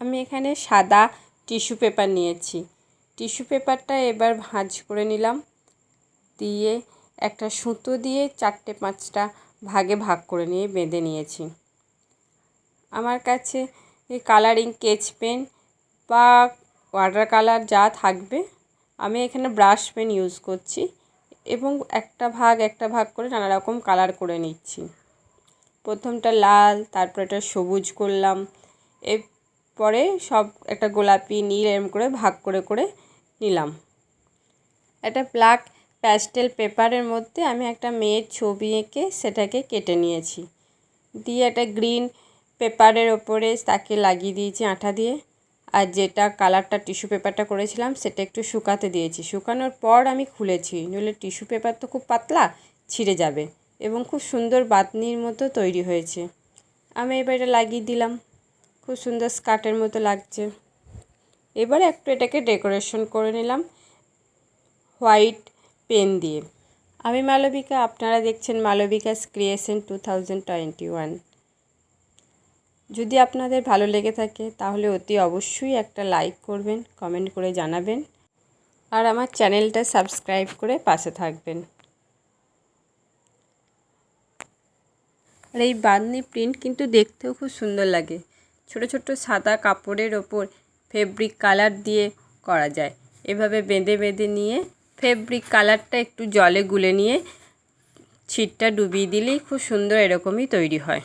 আমি এখানে সাদা টিস্যু পেপার নিয়েছি। টিস্যু পেপারটা এবার ভাঁজ করে নিলাম, দিয়ে একটা সুতো দিয়ে 4-5টা ভাগে ভাগ করে নিয়ে বেঁধে নিয়েছি। আমার কাছে কালারিং স্কেচ পেন বা ওয়াটার কালার যা থাকবে, আমি এখানে ব্রাশ পেন ইউজ করছি এবং একটা ভাগ করে নানা রকম কালার করে নিচ্ছি। প্রথমটা লাল, তারপর এটা সবুজ করলাম, এরপরে সব একটা গোলাপি, নীল এরকম করে ভাগ করে নিলাম। একটা ব্ল্যাক প্যাস্টেল পেপারের মধ্যে আমি একটা মেয়ের ছবি এঁকে সেটাকে কেটে নিয়েছি, দিয়ে একটা গ্রিন পেপারের ওপরে তাকে লাগিয়ে দিয়েছি আঠা দিয়ে। আর যেটা কালারটা টিস্যু পেপারটা করেছিলাম সেটা একটু শুকাতে দিয়েছি। শুকানোর পর আমি খুলেছি, নইলে টিস্যু পেপার তো খুব পাতলা, ছিঁড়ে যাবে। এবং খুব সুন্দর বাতনির মতো তৈরি হয়েছে। আমি এবার এটা লাগিয়ে দিলাম, খুব সুন্দর স্কার্টের মতো লাগছে। এবারে একটু এটাকে ডেকোরেশন করে নিলাম হোয়াইট পেন দিয়ে। আমি মালবিকা, আপনারা দেখছেন মালবিকাস ক্রিয়েশন 2021। যদি আপনাদের ভালো লেগে থাকে তাহলে অতি অবশ্যই একটা লাইক করবেন, কমেন্ট করে জানাবেন, আর আমার চ্যানেলটা সাবস্ক্রাইব করে পাশে থাকবেন। আর এই বাঁধনি প্রিন্ট কিন্তু দেখতেও খুব সুন্দর লাগে। ছোট ছোট সাদা কাপড়ের ওপর ফেব্রিক কালার দিয়ে করা যায়। এভাবে বেঁধে বেঁধে নিয়ে ফেব্রিক কালারটা একটু জলে গুলে নিয়ে ছিটটা ডুবিয়ে দিলেই খুব সুন্দর এরকমই তৈরি হয়।